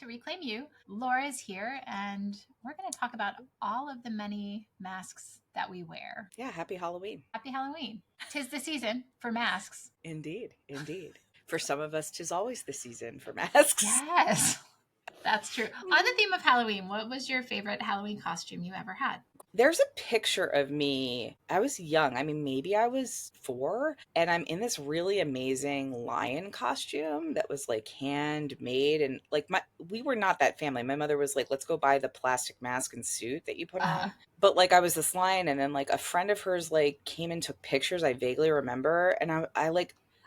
to Reclaim You. Laura is here, and we're going to talk about all of the many masks that we wear. Yeah, happy Halloween. Happy Halloween. 'Tis the season for masks. Indeed, indeed. For some of us, 'tis always the season for masks. Yes, that's true. On the theme of Halloween, what was your favorite Halloween costume you ever had? There's a picture of me. I was young. I mean, maybe I was 4, and I'm in this really amazing lion costume that was like handmade. And like we were not that family. My mother was like, let's go buy the plastic mask and suit that you put on. But like I was this lion, and then like a friend of hers like came and took pictures. I vaguely remember, and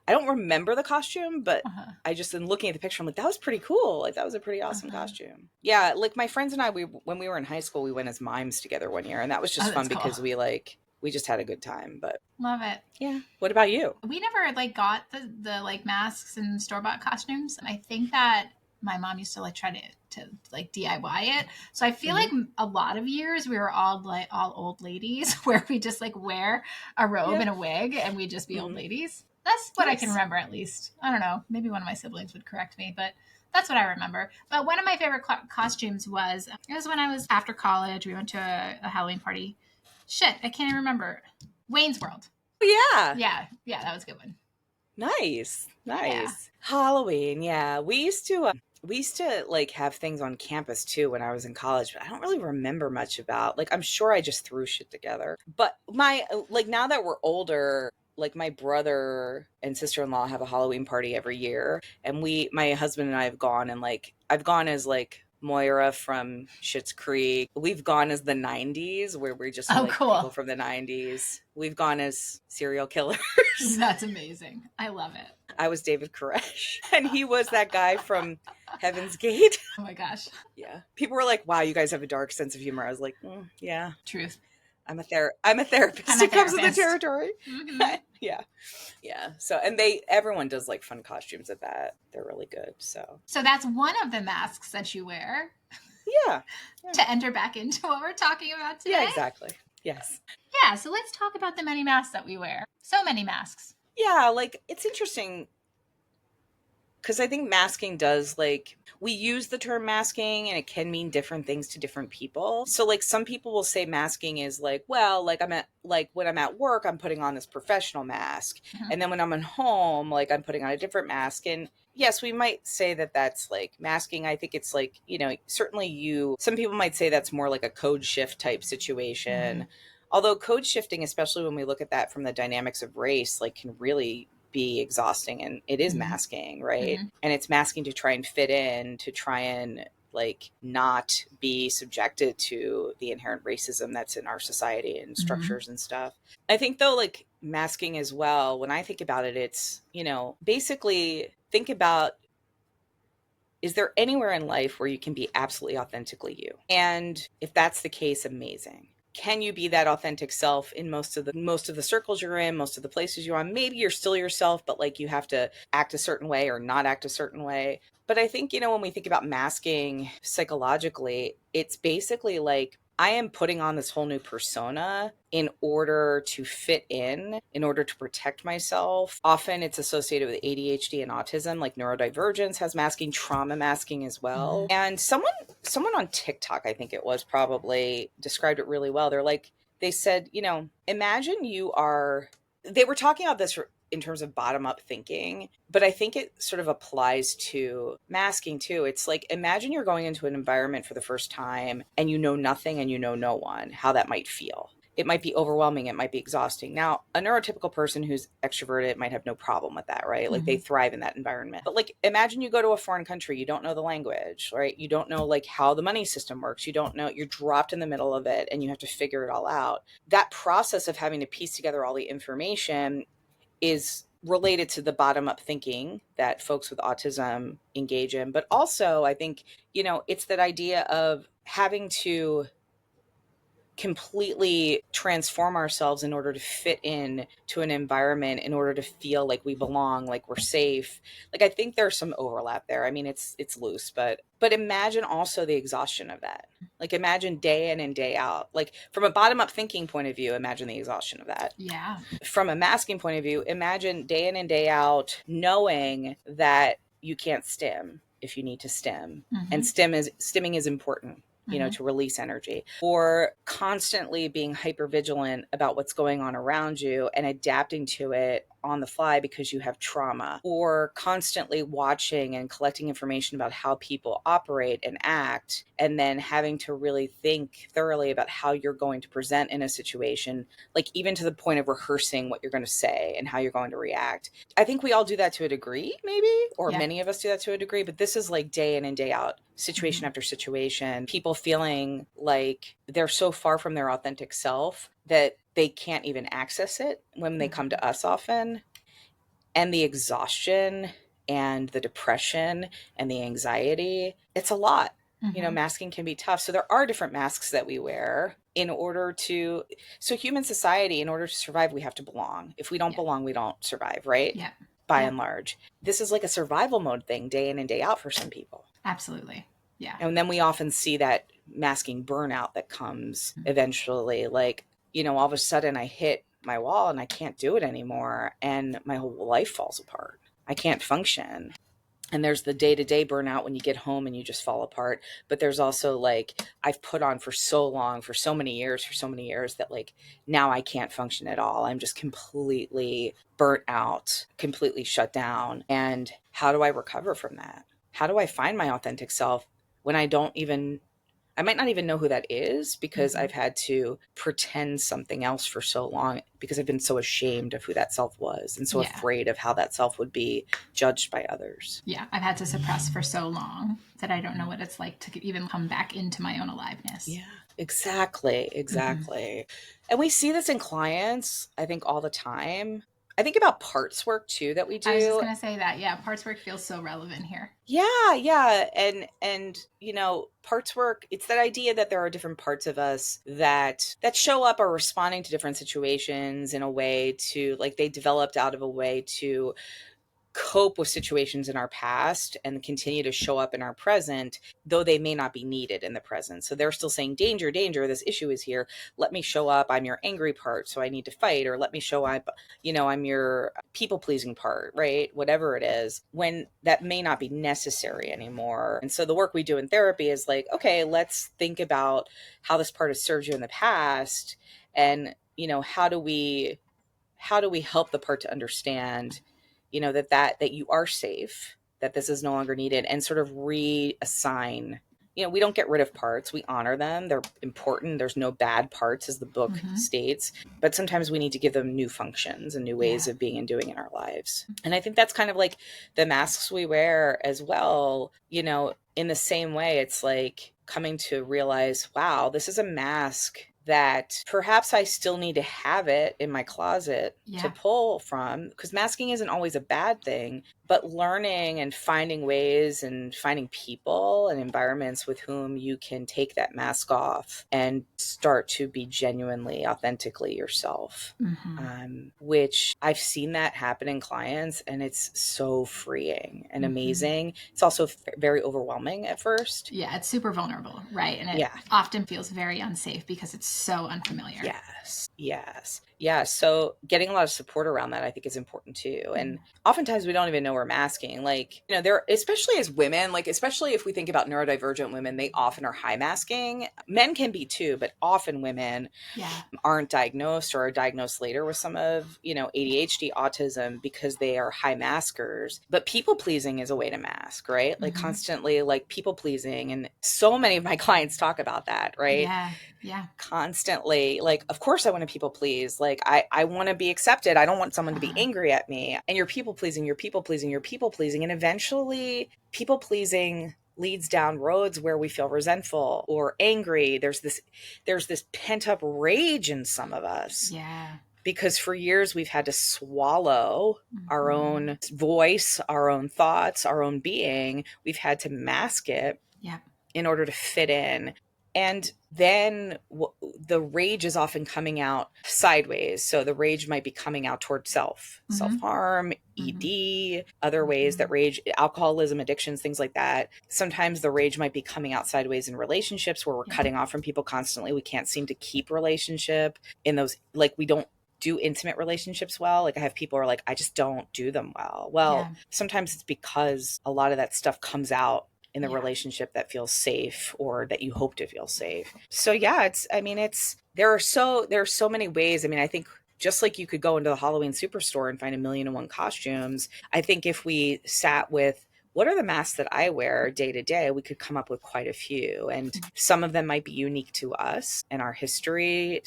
I don't remember the costume, but I just, in looking at the picture, I'm like, that was pretty cool. Like, that was a pretty awesome costume. Yeah, like my friends and I, when we were in high school, we went as mimes together one year, and that was just fun because we just had a good time. But love it. Yeah. What about you? We never like got the like masks and store-bought costumes. I think that my mom used to like try to like DIY it. So I feel like a lot of years we were all old ladies where we just like wear a robe and a wig and we just be old ladies. That's what I can remember, at least. I don't know. Maybe one of my siblings would correct me, but that's what I remember. But one of my favorite costumes was when I was after college. We went to a Halloween party. Shit, I can't even remember. Wayne's World. Oh, yeah, that was a good one. Nice. Yeah. Halloween. Yeah, we used to like have things on campus too when I was in college, but I don't really remember much about. Like, I'm sure I just threw shit together. But now that we're older, like my brother and sister-in-law have a Halloween party every year, and my husband and I have gone, and like I've gone as like Moira from Schitt's Creek. We've gone as the 90s, where we're just people from the 90s. We've gone as serial killers. That's amazing. I love it. I was David Koresh, and he was that guy from Heaven's Gate. Oh my gosh. Yeah. People were like, wow, you guys have a dark sense of humor. I was like, yeah. Truth. I'm a therapist. It comes with the territory. Yeah. So, and everyone does like fun costumes at that. They're really good. So that's one of the masks that you wear. Yeah. To enter back into what we're talking about today. Yeah, exactly. Yes. Yeah. So let's talk about the many masks that we wear. So many masks. Yeah. Like, it's interesting because I think masking does, like, we use the term masking and it can mean different things to different people. So like some people will say masking is like, well, like when I'm at work, I'm putting on this professional mask. And then when I'm at home, like I'm putting on a different mask. And yes, we might say that that's like masking. I think it's like, certainly some people might say that's more like a code shift type situation. Although code shifting, especially when we look at that from the dynamics of race, like can really be exhausting, and it is masking, right? And it's masking to try and fit in, to try and like not be subjected to the inherent racism that's in our society and structures and stuff. I think though, like masking as well, when I think about it, it's, basically think about, is there anywhere in life where you can be absolutely authentically you? And if that's the case, amazing. Can you be that authentic self in most of the circles you're in, most of the places you're on? Maybe you're still yourself, but like you have to act a certain way or not act a certain way. But I think, when we think about masking psychologically, it's basically like I am putting on this whole new persona in order to fit in order to protect myself. Often it's associated with ADHD and autism, like neurodivergence has masking, trauma masking as well. And someone on TikTok, I think it was, probably described it really well. They said, imagine they were talking about this in terms of bottom-up thinking, but I think it sort of applies to masking too. It's like, imagine you're going into an environment for the first time and you know nothing and you know no one, how that might feel. It might be overwhelming. It might be exhausting. Now, a neurotypical person who's extroverted might have no problem with that, right? Like they thrive in that environment. But like, imagine you go to a foreign country, you don't know the language, right? You don't know like how the money system works. You don't know, you're dropped in the middle of it and you have to figure it all out. That process of having to piece together all the information is related to the bottom-up thinking that folks with autism engage in. But also, I think, it's that idea of having to completely transform ourselves in order to fit in to an environment, in order to feel like we belong, like we're safe. Like, I think there's some overlap there. I mean, it's loose, but imagine also the exhaustion of that. Like, imagine day in and day out. Like, from a bottom-up thinking point of view, imagine the exhaustion of that. Yeah. From a masking point of view, imagine day in and day out knowing that you can't stim if you need to stim. Mm-hmm. And stimming is important, you know, Mm-hmm. to release energy, or constantly being hyper vigilant about what's going on around you and adapting to it on the fly because you have trauma, or constantly watching and collecting information about how people operate and act, and then having to really think thoroughly about how you're going to present in a situation, like even to the point of rehearsing what you're going to say and how you're going to react. I think we all do that to a degree, maybe, or Yeah. many of us do that to a degree, but this is like day in and day out, situation Mm-hmm. after situation, people feeling like they're so far from their authentic self that they can't even access it when they come Mm-hmm. to us often. And the exhaustion and the depression and the anxiety, it's a lot. You know, Mm-hmm. masking can be tough. So there are different masks that we wear in order to, so human society, in order to survive, we have to belong. If we don't Yeah. belong, we don't survive, right? Yeah. By Yeah. and large. This is like a survival mode thing, day in and day out for some people. Absolutely. Yeah. And then we often see that masking burnout that comes eventually, like, you know, all of a sudden I hit my wall and I can't do it anymore. And my whole life falls apart. I can't function. And there's the day-to-day burnout when you get home and you just fall apart. But there's also like, I've put on for so long, for so many years that like now I can't function at all. I'm just completely burnt out, completely shut down. And how do I recover from that? How do I find my authentic self when I might not even know who that is because Mm-hmm. I've had to pretend something else for so long because I've been so ashamed of who that self was and so Yeah. afraid of how that self would be judged by others. Yeah. I've had to suppress for so long that I don't know what it's like to even come back into my own aliveness. Yeah, exactly. Mm-hmm. Exactly. And we see this in clients, I think, all the time. I think about parts work too that we I was just do. going to say that. Yeah. Parts work feels so relevant here. Yeah. And you know, parts work, it's that idea that there are different parts of us that show up or responding to different situations in a way to, like, they developed out of a way to cope with situations in our past and continue to show up in our present, though they may not be needed in the present. So they're still saying, danger, danger, this issue is here. Let me show up. I'm your angry part, so I need to fight. Or let me show up, you know, I'm your people pleasing part, right? Whatever it is, when that may not be necessary anymore. And so the work we do in therapy is like, okay, let's think about how this part has served you in the past. And, you know, how do we help the part to understand, you know, that you are safe, that this is no longer needed, and sort of reassign. You know, we don't get rid of parts, we honor them, they're important, there's no bad parts, as the book Mm-hmm. states, but sometimes we need to give them new functions and new ways Yeah. of being and doing in our lives. And I think that's kind of like the masks we wear as well. You know, in the same way, it's like coming to realize, wow, this is a mask that perhaps I still need to have it in my closet to Yeah. pull from, because masking isn't always a bad thing, but learning and finding ways and finding people and environments with whom you can take that mask off and start to be genuinely, authentically yourself. Which I've seen that happen in clients, and it's so freeing and amazing. It's also very overwhelming at first. Yeah, it's super vulnerable, right? And it Yeah. often feels very unsafe because it's so unfamiliar. Yeah. So getting a lot of support around that, I think, is important too. And oftentimes we don't even know we're masking. Like, you know, there, especially as women, like, especially if we think about neurodivergent women, they often are high masking. Men can be too, but often women aren't diagnosed or are diagnosed later with some of, you know, ADHD, autism, because they are high maskers. But people pleasing is a way to mask, right? Like constantly like people pleasing. And so many of my clients talk about that, right? Yeah. Constantly, like, of course I want to people please. Like, I want to be accepted. I don't want someone to be angry at me. And you're people pleasing. And eventually people pleasing leads down roads where we feel resentful or angry. There's this pent up rage in some of us. Yeah. Because for years we've had to swallow our own voice, our own thoughts, our own being. We've had to mask it in order to fit in. And then the rage is often coming out sideways. So the rage might be coming out toward self-harm, ED, other ways that rage, alcoholism, addictions, things like that. Sometimes the rage might be coming out sideways in relationships where we're cutting off from people constantly. We can't seem to keep relationship in those, like, we don't do intimate relationships well. Like I have people who are like, I just don't do them well. Well, Yeah. sometimes it's because a lot of that stuff comes out in the Yeah. relationship that feels safe or that you hope to feel safe. So yeah, there are so many ways. I mean, I think just like you could go into the Halloween superstore and find 1,000,001 costumes, I think if we sat with what are the masks that I wear day to day, we could come up with quite a few. And some of them might be unique to us and our history.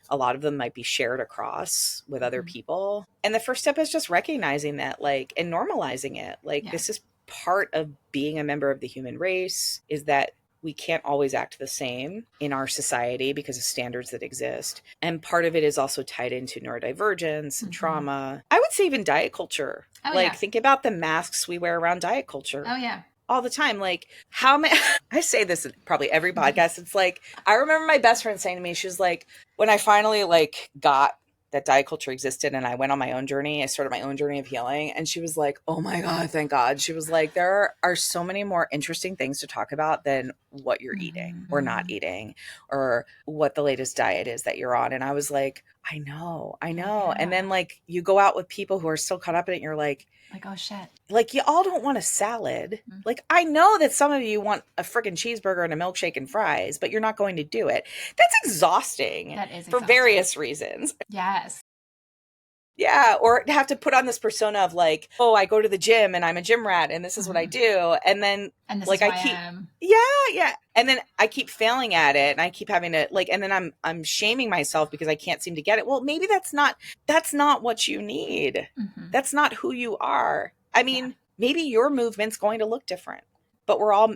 A lot of them might be shared across with other people. And the first step is just recognizing that, like, and normalizing it. Like, Yeah. this is part of being a member of the human race, is that we can't always act the same in our society because of standards that exist. And part of it is also tied into neurodivergence and trauma. I would say even diet culture. Oh, Like, yeah. think about the masks we wear around diet culture Oh, yeah. all the time. Like, how many, I say this in probably every podcast. It's like, I remember my best friend saying to me, she was like, when I finally like got that diet culture existed and I went on my own journey, I started my own journey of healing. And she was like, oh my God, thank God. She was like, there are so many more interesting things to talk about than what you're eating or not eating, or what the latest diet is that you're on. And I was like, I know. Yeah. And then like you go out with people who are still caught up in it and you're like, oh shit. like, you all don't want a salad. Like, I know that some of you want a freaking cheeseburger and a milkshake and fries, but you're not going to do it. That's exhausting. That is for exhausting. various reasons. Yes. Yeah, or have to put on this persona of like, oh, I go to the gym and I'm a gym rat and this is what I do. And then And this like is I why keep I'm... yeah. And then I keep failing at it and I keep having to like, and then I'm shaming myself because I can't seem to get it. Well, maybe that's not what you need. That's not who you are. I mean, maybe your movement's going to look different, but we're all,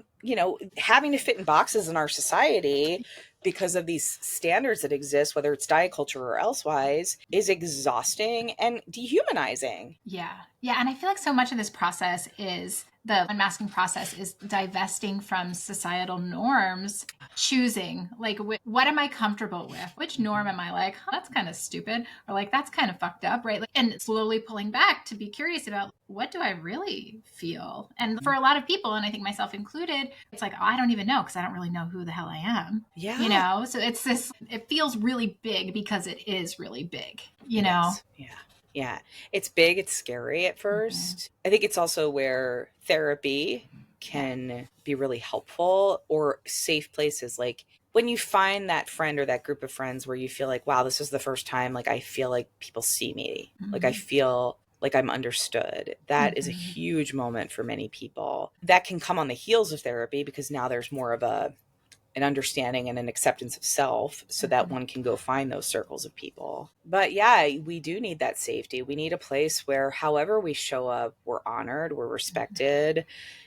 having to fit in boxes in our society because of these standards that exist, whether it's diet culture or elsewise, is exhausting and dehumanizing. Yeah. Yeah. And I feel like so much of this process is the unmasking process is divesting from societal norms, choosing like, what am I comfortable with? Which norm am I like, that's kind of stupid, or like, that's kind of fucked up, right? Like, and slowly pulling back to be curious about what do I really feel? And for a lot of people, and I think myself included, it's like, oh, I don't even know because I don't really know who the hell I am. Yeah. So it's this, it feels really big because it is really big, know? Yeah. Yeah. It's big. It's scary at first. I think it's also where therapy can be really helpful, or safe places. Like when you find that friend or that group of friends where you feel like, wow, this is the first time, like, I feel like people see me. Like I feel like I'm understood. That is a huge moment for many people. That can come on the heels of therapy because now there's more of an understanding and an acceptance of self so that one can go find those circles of people. But yeah, we do need that safety. We need a place where however we show up, we're honored, we're respected,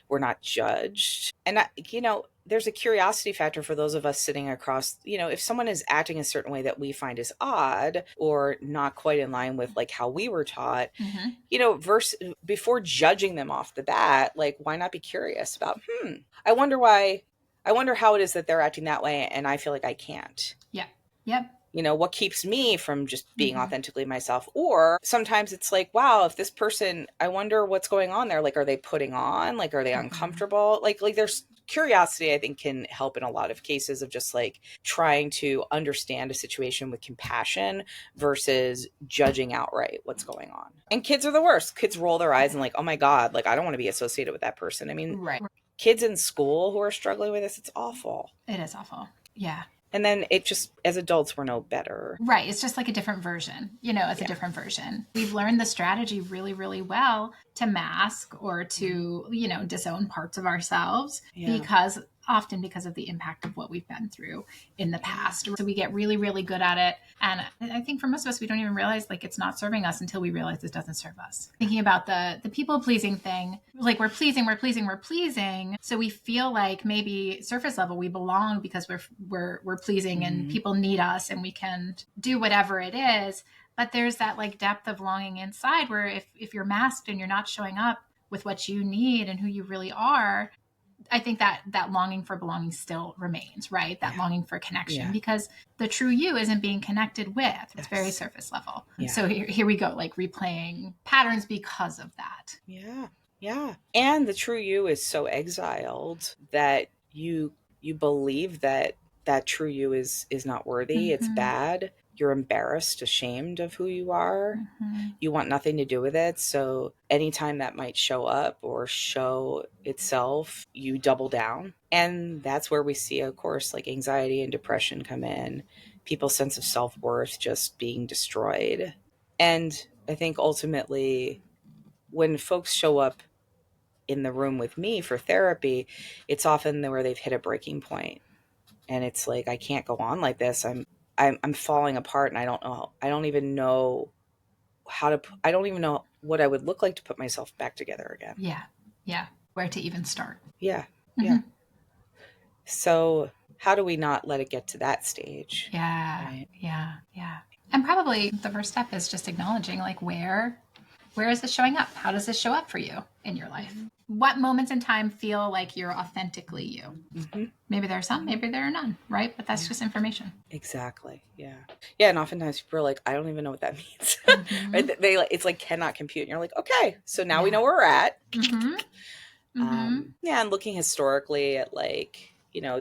we're not judged. And, there's a curiosity factor for those of us sitting across, if someone is acting a certain way that we find is odd or not quite in line with like how we were taught, before judging them off the bat, like, why not be curious about, I wonder how it is that they're acting that way and I feel like I can't. Yeah. Yep. What keeps me from just being authentically myself? Or sometimes it's like, wow, if this person, I wonder what's going on there. Like, are they putting on? Like, are they uncomfortable? Like there's curiosity, I think, can help in a lot of cases of just like trying to understand a situation with compassion versus judging outright what's going on. And kids are the worst. Kids roll their eyes and like, oh my God, like, I don't want to be associated with that person. I mean, kids in school who are struggling with this, it's awful. It is awful. Yeah. And then it just, as adults, we're no better. Right. It's just like a different version, it's a different version. We've learned the strategy really, really well to mask or to, disown parts of ourselves often because of the impact of what we've been through in the past. So we get really, really good at it. And I think for most of us, we don't even realize like it's not serving us until we realize it doesn't serve us. Thinking about the people pleasing thing, like we're pleasing. So we feel like maybe surface level, we belong because we're pleasing and people need us and we can do whatever it is. But there's that like depth of longing inside where if you're masked and you're not showing up with what you need and who you really are, I think that longing for belonging still remains, right? That longing for connection, because the true you isn't being connected with. It's very surface level. Yeah. So here we go, like replaying patterns because of that. Yeah. Yeah. And the true you is so exiled that you believe that true you is not worthy. It's bad. you're embarrassed, ashamed of who you are. Mm-hmm. You want nothing to do with it. So anytime that might show up or show itself, you double down. And that's where we see, of course, like anxiety and depression come in, people's sense of self-worth just being destroyed. And I think ultimately, when folks show up in the room with me for therapy, it's often where they've hit a breaking point. And it's like, I can't go on like this. I'm falling apart, and I don't even know I don't even know what I would look like to put myself back together again. Yeah. Yeah. Where to even start. Yeah. Mm-hmm. Yeah. So how do we not let it get to that stage? Yeah. Right. Yeah. Yeah. And probably the first step is just acknowledging, like, where is this showing up? How does this show up for you in your life? What moments in time feel like you're authentically you? Mm-hmm. Maybe there are some, maybe there are none, right? But that's just information. Exactly. Yeah. Yeah. And oftentimes people are like, I don't even know what that means. Mm-hmm. Right? It's like cannot compute. And you're like, okay, so now we Yeah. know where we're at. Mm-hmm. Mm-hmm. Yeah. And looking historically at, like,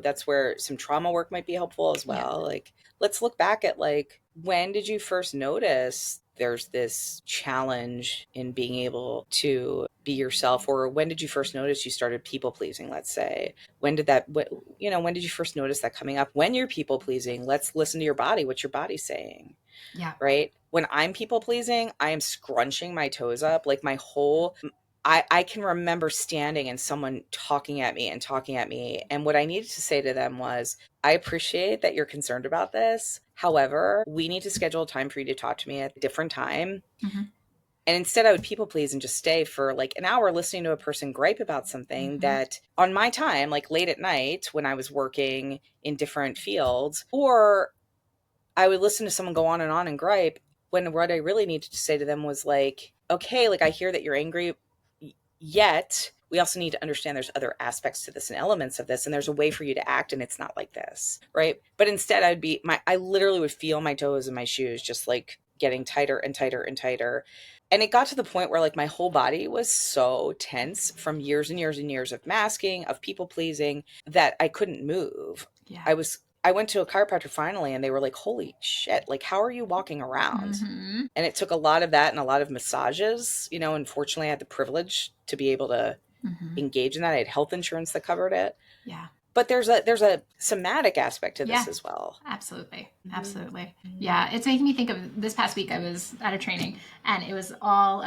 that's where some trauma work might be helpful as well. Yeah. Like, let's look back at, like, when did you first notice there's this challenge in being able to be yourself? Or when did you first notice you started people pleasing, let's say? When did when did you first notice that coming up? When you're people pleasing, let's listen to your body. What's your body saying? Yeah. Right? When I'm people pleasing, I am scrunching my toes up, like my whole I can remember standing and someone talking at me and talking at me. And what I needed to say to them was, I appreciate that you're concerned about this. However, we need to schedule a time for you to talk to me at a different time. Mm-hmm. And instead, I would people please and just stay for like an hour listening to a person gripe about something Mm-hmm. that on my time, like late at night when I was working in different fields, or I would listen to someone go on and gripe, when what I really needed to say to them was like, okay, like I hear that you're angry, yet we also need to understand there's other aspects to this and elements of this, and there's a way for you to act, and it's not like this, right? But instead I literally would feel my toes in my shoes just like getting tighter and tighter and tighter. And it got to the point where like my whole body was so tense from years and years and years of masking, of people pleasing, that I couldn't move. Yeah. I went to a chiropractor finally, and they were like, holy shit, like, how are you walking around? Mm-hmm. And it took a lot of that and a lot of massages, and fortunately I had the privilege to be able to Mm-hmm. engage in that. I had health insurance that covered it. Yeah. But there's a somatic aspect to this Yeah. as well. Absolutely. Absolutely. Yeah. It's making me think of this past week. I was at a training, and it was all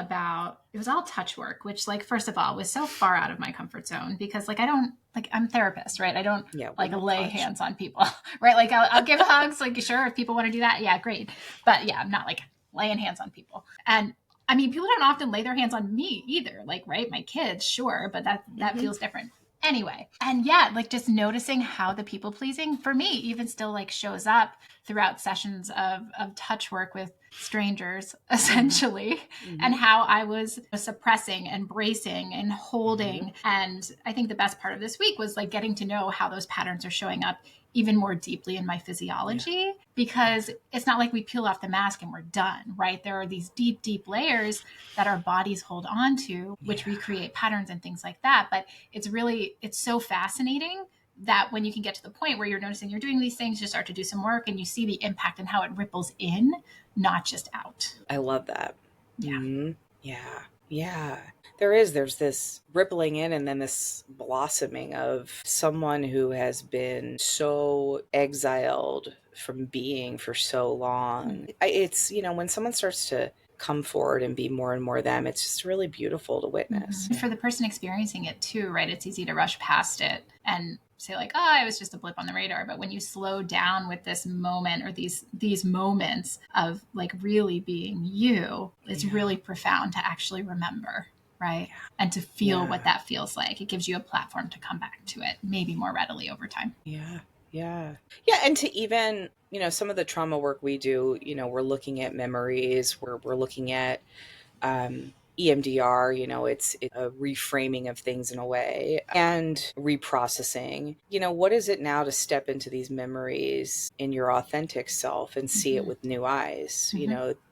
touch work, which, like, first of all, was so far out of my comfort zone because, like, I'm a therapist, right? I don't like lay hands on people, right? Like I'll give hugs, like, sure, if people want to do that. Yeah, great. But yeah, I'm not like laying hands on people. And I mean, people don't often lay their hands on me either. Like, right. My kids, sure. But that feels different. Anyway, and yeah, like just noticing how the people pleasing for me even still like shows up throughout sessions of touch work with strangers, essentially, and how I was suppressing and bracing and holding. And I think the best part of this week was like getting to know how those patterns are showing up even more deeply in my physiology, because it's not like we peel off the mask and we're done, right? There are these deep, deep layers that our bodies hold on to, which recreate patterns and things like that. But it's so fascinating that when you can get to the point where you're noticing you're doing these things, you start to do some work and you see the impact and how it ripples in, not just out. I love that. Yeah. Mm-hmm. Yeah. There's this rippling in, and then this blossoming of someone who has been so exiled from being for so long. It's, when someone starts to come forward and be more and more them, it's just really beautiful to witness. For the person experiencing it too, right? It's easy to rush past it and say like, oh, it was just a blip on the radar. But when you slow down with this moment or these moments of like really being you, it's really profound to actually remember, right? And to feel what that feels like. It gives you a platform to come back to it, maybe more readily over time. Yeah. And to even, some of the trauma work we do, we're looking at memories, we're looking at EMDR, it's a reframing of things in a way, and reprocessing. What is it now to step into these memories in your authentic self and see it with new eyes?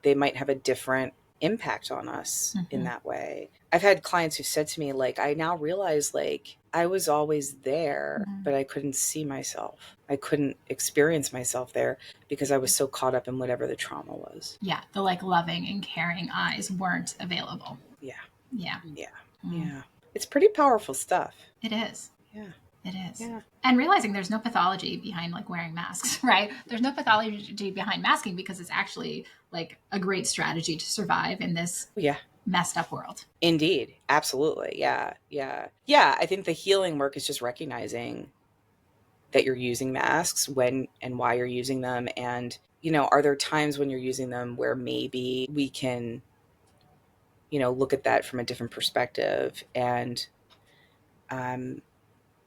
They might have a different impact on us in that way. I've had clients who said to me, like, I now realize, like, I was always there, but I couldn't see myself. I couldn't experience myself there because I was so caught up in whatever the trauma was. Yeah. The like loving and caring eyes weren't available. Yeah. Yeah. Yeah. Yeah. It's pretty powerful stuff. It is. Yeah. It is. Yeah. And realizing there's no pathology behind like wearing masks, right? There's no pathology behind masking because it's actually like a great strategy to survive in this messed up world. Indeed. Absolutely. Yeah. Yeah. Yeah. I think the healing work is just recognizing that you're using masks, when and why you're using them. And, you know, are there times when you're using them where maybe we can, you know, look at that from a different perspective and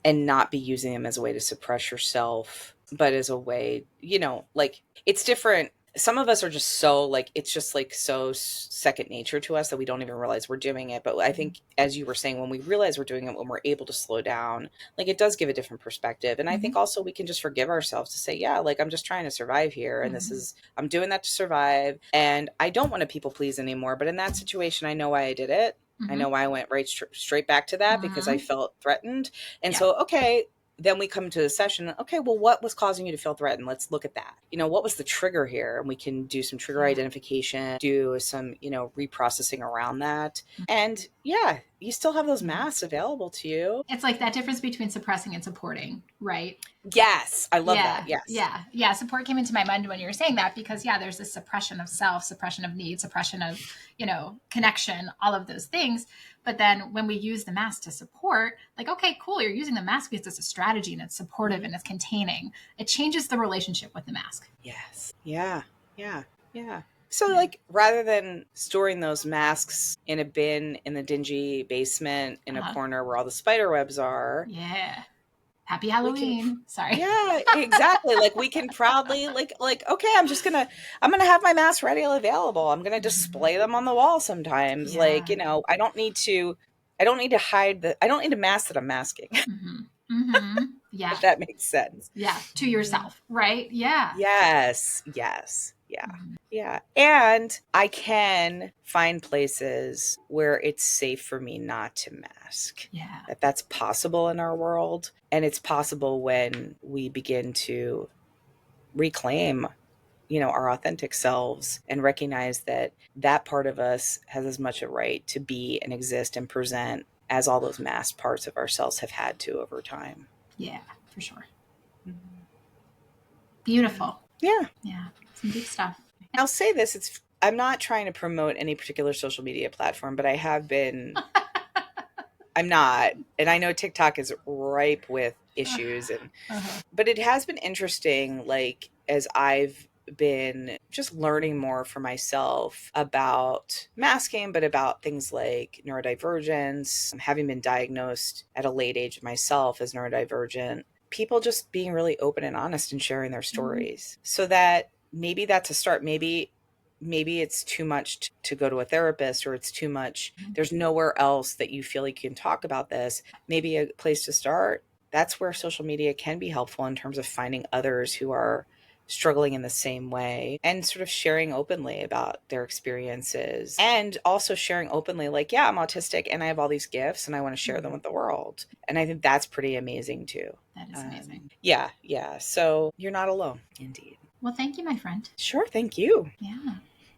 not be using them as a way to suppress yourself, but as a way, you know, like it's different. Some of us are just so like, it's just like so second nature to us that we don't even realize we're doing it. But I think, as you were saying, when we realize we're doing it, when we're able to slow down, like it does give a different perspective. And I think also we can just forgive ourselves to say, yeah, like I'm just trying to survive here. And this is, I'm doing that to survive. And I don't want to people please anymore. But in that situation, I know why I did it. I know why I went right straight back to that because I felt threatened. And so, okay, then we come to the session. Okay, well, what was causing you to feel threatened? Let's look at that. You know, what was the trigger here? And we can do some trigger identification, do some, you know, reprocessing around that. And yeah, you still have those masks available to you. It's like that difference between suppressing and supporting, right? Yes. I love that. Yes. Yeah. Yeah. Support came into my mind when you were saying that because, yeah, there's this suppression of self, suppression of need, suppression of, you know, connection, all of those things. But then when we use the mask to support, like, okay, cool, you're using the mask because it's a strategy and it's supportive and it's containing. It changes the relationship with the mask. Yes. Yeah. Yeah. Yeah. So like rather than storing those masks in a bin in the dingy basement in a corner where all the spider webs are. Yeah. Happy Halloween. Sorry. Yeah, exactly. Like we can proudly like, okay, I'm going to have my masks ready and available. I'm going to display them on the wall sometimes. Like, you know, I don't need to hide I don't need a mask that I'm masking. Yeah. If that makes sense. Yeah. To yourself. Right. Yeah. Yes. Yes. Yeah. Yeah. And I can find places where it's safe for me not to mask. Yeah. That's possible in our world. And it's possible when we begin to reclaim, you know, our authentic selves and recognize that that part of us has as much a right to be and exist and present as all those masked parts of ourselves have had to over time. Yeah, for sure. Beautiful. Yeah. Yeah. Some deep stuff. I'll say this, I'm not trying to promote any particular social media platform, but I have been, I'm not, and I know TikTok is ripe with issues and, but it has been interesting, like, as I've been just learning more for myself about masking, but about things like neurodivergence, having been diagnosed at a late age myself as neurodivergent, people just being really open and honest and sharing their stories. So that maybe that's a start. Maybe it's too much to go to a therapist, or it's too much. There's nowhere else that you feel like you can talk about this. Maybe a place to start. That's where social media can be helpful in terms of finding others who are struggling in the same way and sort of sharing openly about their experiences, and also sharing openly like, yeah, I'm autistic and I have all these gifts and I want to share them with the world. And I think that's pretty amazing too. That is amazing. Yeah. Yeah. So you're not alone. Indeed. Well, thank you, my friend. Sure. Thank you.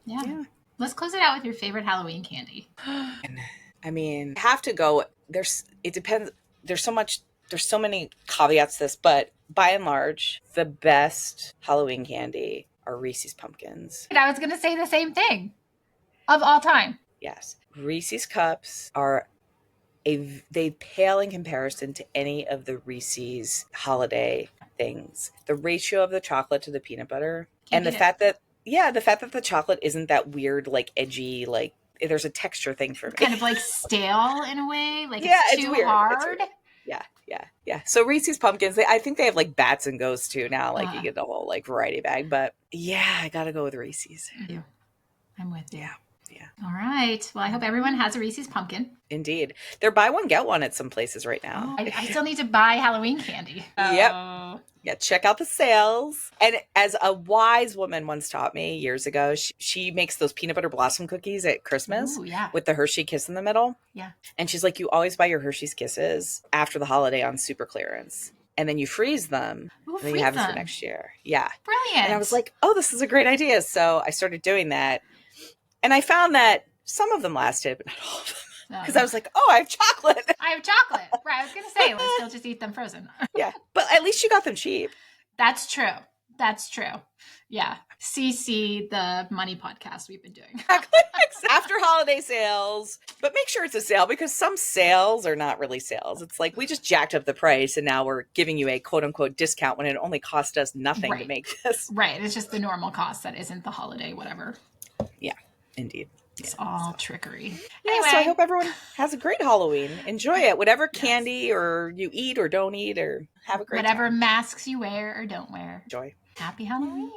Yeah. Let's close it out with your favorite Halloween candy. I mean, I have to go. It depends. There's so many caveats to this, but by and large, the best Halloween candy are Reese's Pumpkins. And I was going to say the same thing of all time. Yes. Reese's Cups are they pale in comparison to any of the Reese's holiday things. The ratio of the chocolate to the peanut butter and the fact that the chocolate isn't that weird, like edgy, like there's a texture thing for me. Kind of like stale in a way. Like it's too weird. hard. Yeah. So Reese's Pumpkins, I think they have like bats and ghosts too now. Like you get the whole like variety bag. But yeah, I gotta go with Reese's. I'm with you. Yeah. All right. Well, I hope everyone has a Reese's Pumpkin. Indeed. They're buy one, get one at some places right now. I still need to buy Halloween candy. Yep. Yeah, check out the sales. And as a wise woman once taught me years ago, she makes those peanut butter blossom cookies at Christmas. Ooh, yeah. With the Hershey kiss in the middle. Yeah. And she's like, you always buy your Hershey's Kisses after the holiday on super clearance. And then you freeze them. Ooh, and then you have them for next year. Yeah. Brilliant. And I was like, oh, this is a great idea. So I started doing that. And I found that some of them lasted, but not all of them. Because I was like, oh, I have chocolate. I have chocolate. Right. I was going to say, let's still just eat them frozen. Yeah. But at least you got them cheap. That's true. That's true. Yeah. CC, the money podcast we've been doing. After holiday sales. But make sure it's a sale, because some sales are not really sales. It's like we just jacked up the price and now we're giving you a quote unquote discount when it only cost us nothing to make this. Right. It's just the normal cost that isn't the holiday, whatever. Yeah, indeed. It's all trickery. Yeah, anyway. So I hope everyone has a great Halloween. Enjoy it. Whatever candy or you eat or don't eat, or have a great Whatever time. masks you wear or don't wear. Enjoy. Happy Halloween.